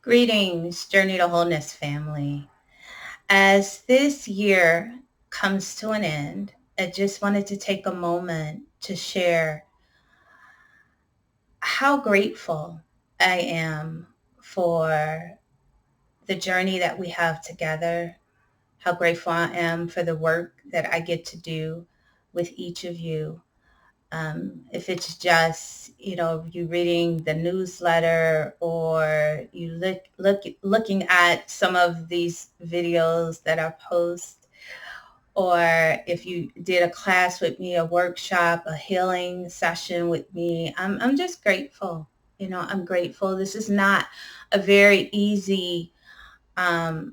Greetings, Journey to Wholeness family. As this year comes to an end, I just wanted to take a moment to share how grateful I am for the journey that we have together, how grateful I am for the work that I get to do with each of you. If it's just you reading the newsletter or you looking at some of these videos that I post, or if you did a class with me, a workshop, a healing session with me, I'm just grateful. I'm grateful. This is not a very easy, um,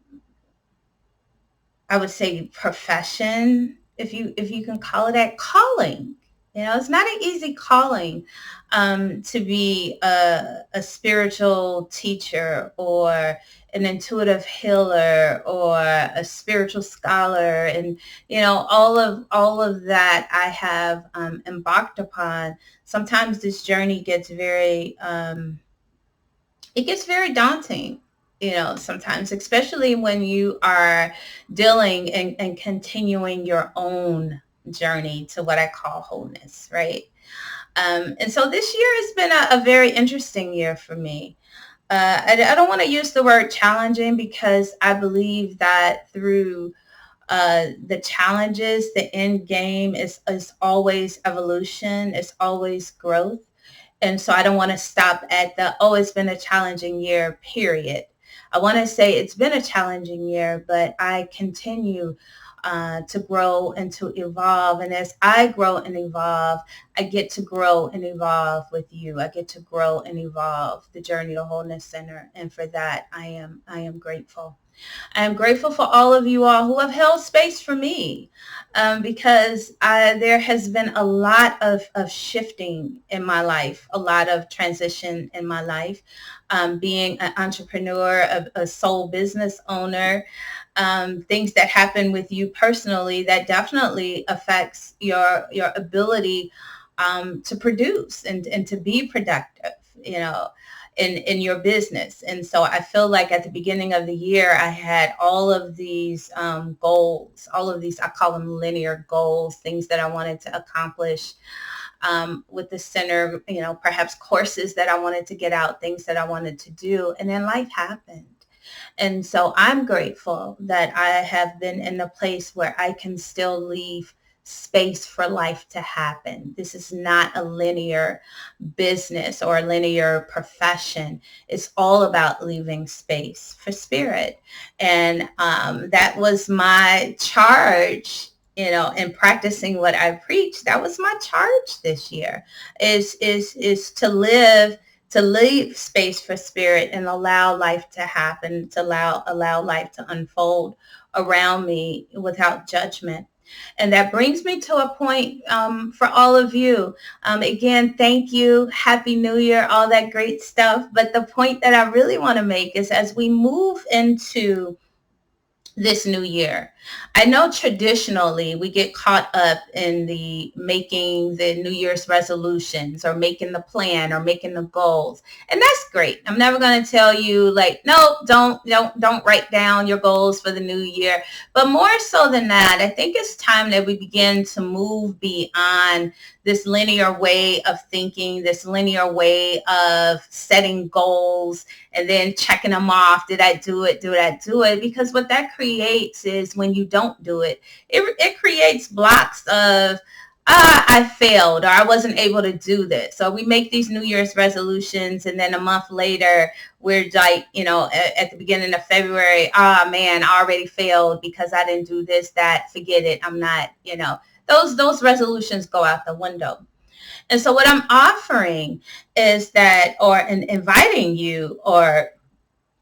I would say, profession, if you can call it that, calling. It's not an easy calling, to be a spiritual teacher or an intuitive healer or a spiritual scholar, and all of that I have embarked upon. Sometimes this journey gets very daunting, sometimes, especially when you are dealing and continuing your own journey to what I call wholeness, right? And so this year has been a very interesting year for me. I don't want to use the word challenging, because I believe that through the challenges, the end game is always evolution, it's always growth. And so I don't want to stop at oh, it's been a challenging year, period. I want to say it's been a challenging year, but I continue to grow and to evolve. And as I grow and evolve, I get to grow and evolve with you. I get to grow and evolve the Journey to Wholeness Center. And for that, I am grateful. I am grateful for all of you all who have held space for me, because there has been a lot of shifting in my life, a lot of transition in my life. Being an entrepreneur, a sole business owner, things that happen with you personally that definitely affects your ability to produce and to be productive. You know, in your business. And so I feel like at the beginning of the year, I had all of these goals, all of these, I call them linear goals, things that I wanted to accomplish with the center, perhaps courses that I wanted to get out, things that I wanted to do. And then life happened. And so I'm grateful that I have been in a place where I can still leave space for life to happen. This is not a linear business or a linear profession. It's all about leaving space for spirit. And that was my charge, in practicing what I preach. That was my charge this year, is to leave space for spirit and allow life to happen, to allow life to unfold around me without judgment. And that brings me to a point, for all of you. Again, thank you. Happy New Year, all that great stuff. But the point that I really want to make is, as we move into this new year, I know traditionally we get caught up in the making the New Year's resolutions, or making the plan, or making the goals. And that's great. I'm never going to tell you, like, no, don't write down your goals for the new year. But more so than that, I think it's time that we begin to move beyond this linear way of thinking, this linear way of setting goals and then checking them off. Did I do it? Did I do it? Because what that creates is, when you don't do it, it creates blocks of, I failed, or I wasn't able to do this. So we make these New Year's resolutions, and then a month later, we're like, at the beginning of February, man, I already failed because I didn't do this, that, forget it. I'm not, those resolutions go out the window. And so what I'm offering is that, or inviting you, or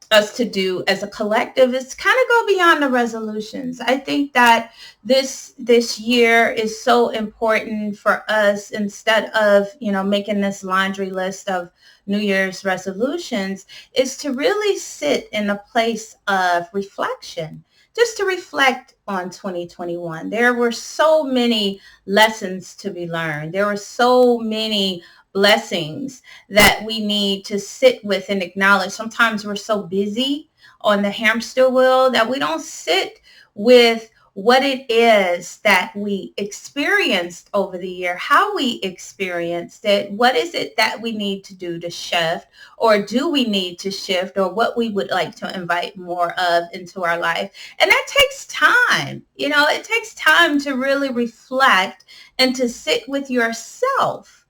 us to do as a collective, is kind of go beyond the resolutions. I think that this year is so important for us. Instead of making this laundry list of New Year's resolutions, is to really sit in a place of reflection, just to reflect on 2021. There were so many lessons to be learned. There were so many blessings that we need to sit with and acknowledge. Sometimes we're so busy on the hamster wheel that we don't sit with what it is that we experienced over the year, how we experienced it, what is it that we need to do to shift, or do we need to shift, or what we would like to invite more of into our life. And that takes time. It takes time to really reflect and to sit with yourself,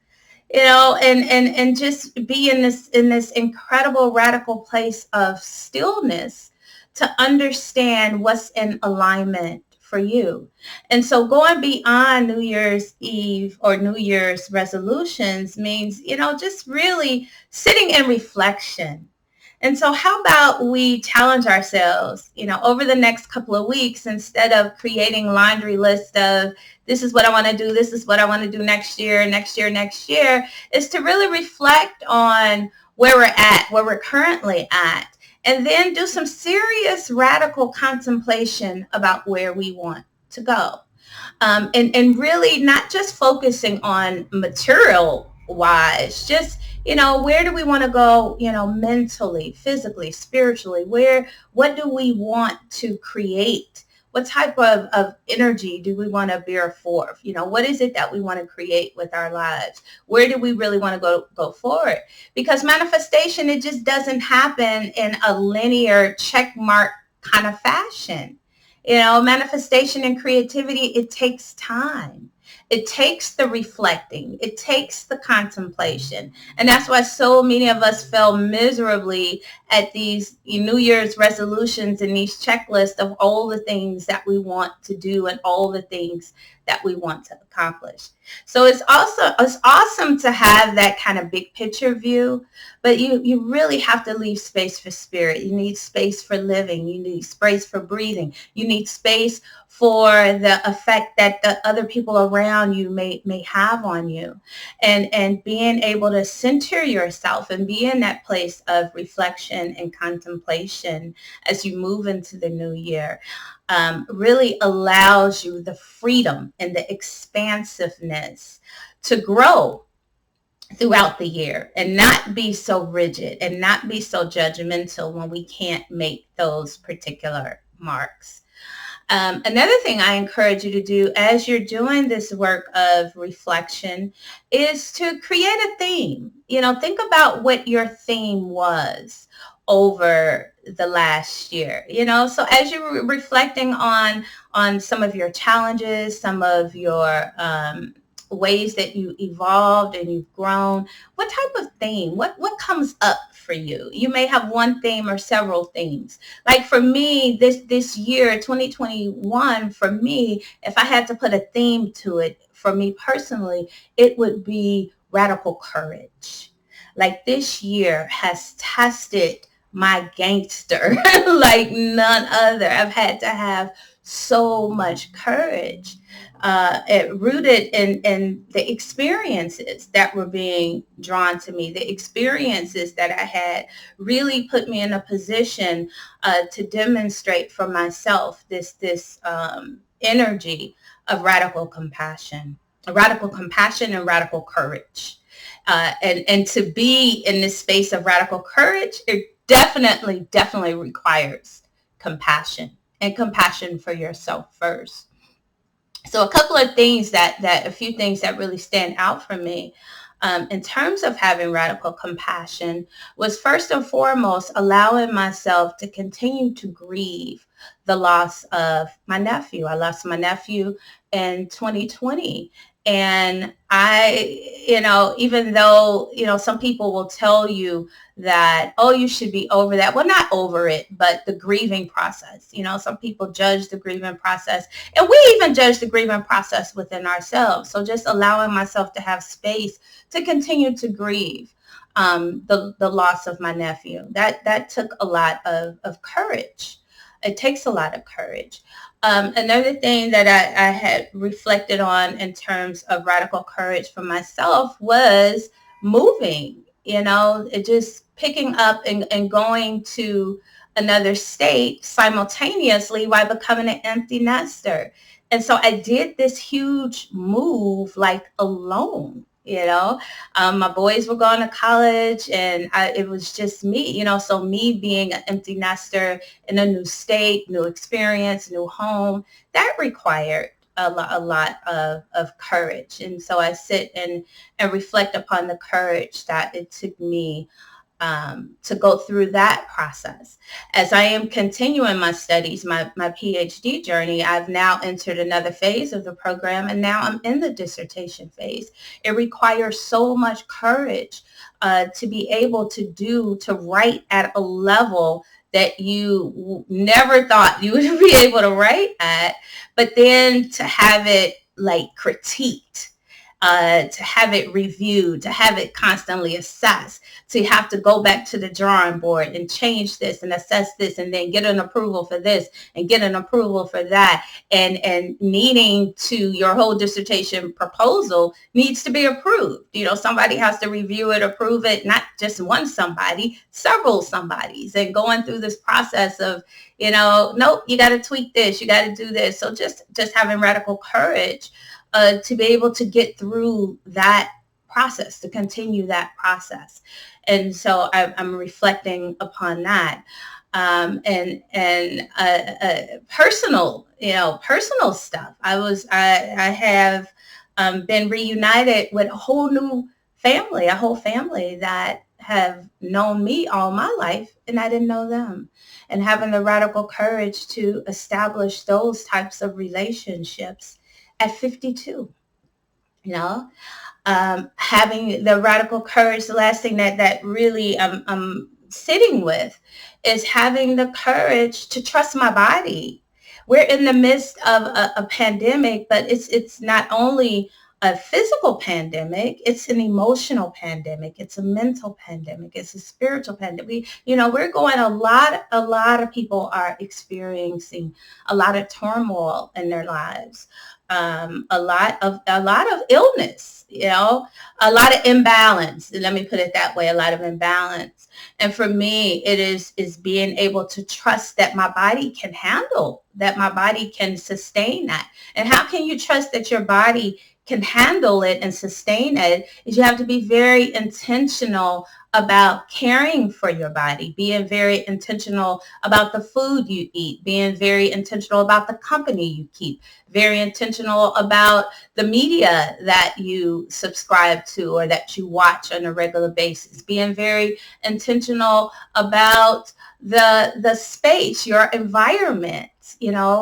and just be in this incredible radical place of stillness to understand what's in alignment for you. And so going beyond New Year's Eve or New Year's resolutions means, just really sitting in reflection. And so how about we challenge ourselves, over the next couple of weeks, instead of creating laundry list of this is what I want to do, this is what I want to do next year, is to really reflect on where we're at, where we're currently at, and then do some serious radical contemplation about where we want to go. And really not just focusing on material wise, just, where do we want to go, mentally, physically, spiritually, what do we want to create? What type of energy do we want to bear forth? What is it that we want to create with our lives? Where do we really want to go forward? Because manifestation, it just doesn't happen in a linear check mark kind of fashion. Manifestation and creativity, it takes time. It takes the reflecting. It takes the contemplation. And that's why so many of us fail miserably at these New Year's resolutions and these checklists of all the things that we want to do and all the things that we want to accomplish. So it's awesome to have that kind of big picture view, but you really have to leave space for spirit. You need space for living. You need space for breathing. You need space for the effect that the other people around you may have on you, and being able to center yourself and be in that place of reflection and contemplation as you move into the new year. Really allows you the freedom and the expansiveness to grow throughout the year and not be so rigid and not be so judgmental when we can't make those particular marks. Another thing I encourage you to do as you're doing this work of reflection is to create a theme. Think about what your theme was over the last year. So as you're reflecting on some of your challenges, some of your ways that you evolved and you've grown, what type of theme, what comes up for you? You may have one theme or several themes. Like for me, this year, 2021, for me, if I had to put a theme to it, for me personally, it would be radical courage. Like this year has tested my gangster like none other. I've had to have so much courage, rooted in the experiences that were being drawn to me. The experiences that I had really put me in a position to demonstrate for myself this energy of radical compassion and radical courage. And to be in this space of radical courage, it definitely requires compassion, and compassion for yourself first. So a few things that really stand out for me in terms of having radical compassion was, first and foremost, allowing myself to continue to grieve the loss of my nephew. I lost my nephew in 2020. And even though, some people will tell you that, oh, you should be over that. Well, not over it, but the grieving process. Some people judge the grieving process, and we even judge the grieving process within ourselves. So just allowing myself to have space to continue to grieve the loss of my nephew. That took a lot of courage. It takes a lot of courage. Another thing that I had reflected on in terms of radical courage for myself was moving, it just picking up and going to another state simultaneously while becoming an empty nester. And so I did this huge move like alone. My boys were going to college, and it was just me, so me being an empty nester in a new state, new experience, new home, that required a lot of courage. And so I sit and reflect upon the courage that it took me to go through that process. As I am continuing my studies, my PhD journey, I've now entered another phase of the program, and now I'm in the dissertation phase. It requires so much courage to be able to write at a level that you never thought you would be able to write at, but then to have it like critiqued, to have it reviewed, to have it constantly assessed, to have to go back to the drawing board and change this and assess this and then get an approval for this and get an approval for that. And needing to, your whole dissertation proposal needs to be approved. Somebody has to review it, approve it, not just one somebody, several somebodies, and going through this process of, nope, you got to tweak this, you got to do this. So just having radical courage to be able to get through that process, to continue that process. And so I'm reflecting upon that. And personal, personal stuff. I have been reunited with a whole family that have known me all my life, and I didn't know them. And having the radical courage to establish those types of relationships at 52, having the radical courage. The last thing that really I'm sitting with is having the courage to trust my body. We're in the midst of a pandemic, but it's not only a physical pandemic, it's an emotional pandemic, it's a mental pandemic, it's a spiritual pandemic. We're going, a lot of people are experiencing a lot of turmoil in their lives, a lot of illness, a lot of imbalance. Let me put it that way, a lot of imbalance. And for me, it is being able to trust that my body can handle, that my body can sustain that. And how can you trust that your body can handle it and sustain it? Is you have to be very intentional about caring for your body, being very intentional about the food you eat, being very intentional about the company you keep, very intentional about the media that you subscribe to or that you watch on a regular basis, being very intentional about the space, your environment,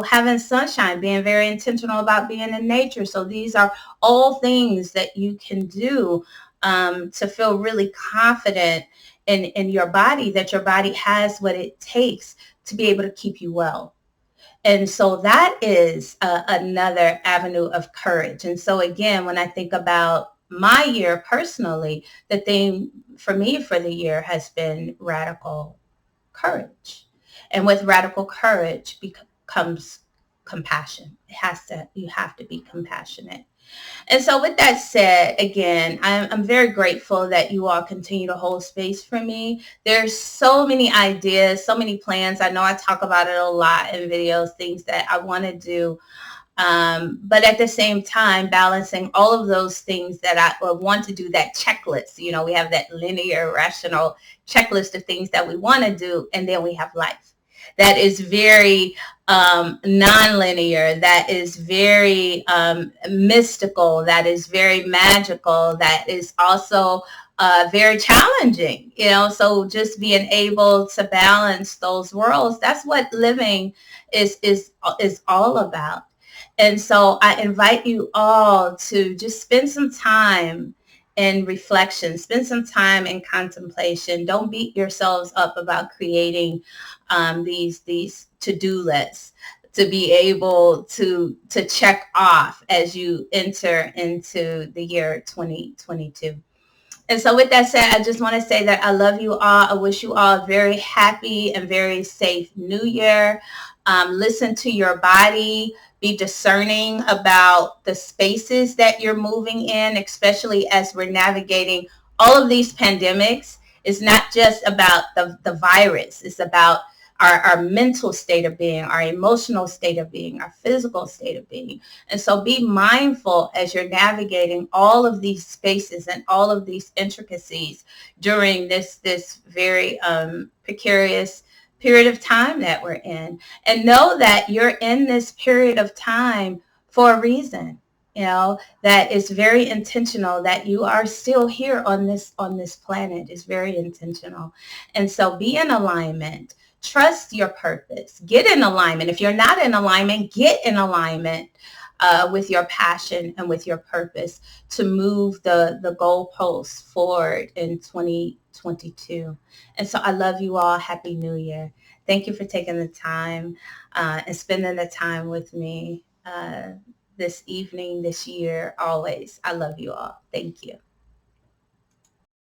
having sunshine, being very intentional about being in nature. So these are all things that you can do to feel really confident in your body, that your body has what it takes to be able to keep you well. And so that is another avenue of courage. And so again, when I think about my year personally, the theme for me for the year has been radical courage. And with radical courage comes compassion. You have to be compassionate. And so with that said, again, I'm very grateful that you all continue to hold space for me. There's so many ideas, so many plans. I know I talk about it a lot in videos, things that I want to do. But at the same time, balancing all of those things that I want to do, that checklist. We have that linear, rational checklist of things that we want to do. And then we have life. That is very non-linear, that is very mystical, that is very magical, that is also very challenging, so just being able to balance those worlds, that's what living is all about. And so I invite you all to just spend some time in reflection, spend some time in contemplation. Don't beat yourselves up about creating these to-do lists to be able to check off as you enter into the year 2022. And so with that said, I just want to say that I love you all. I wish you all a very happy and very safe new year. Listen to your body. Be discerning about the spaces that you're moving in, especially as we're navigating all of these pandemics. It's not just about the virus. It's about our mental state of being, our emotional state of being, our physical state of being. And so be mindful as you're navigating all of these spaces and all of these intricacies during this very precarious period of time that we're in. And know that you're in this period of time for a reason. That is very intentional. That you are still here on this planet is very intentional. And so be in alignment. Trust your purpose. Get in alignment. If you're not in alignment, get in alignment with your passion and with your purpose to move the goalposts forward in 2022. And so I love you all. Happy New Year. Thank you for taking the time and spending the time with me this evening, this year, always. I love you all. Thank you.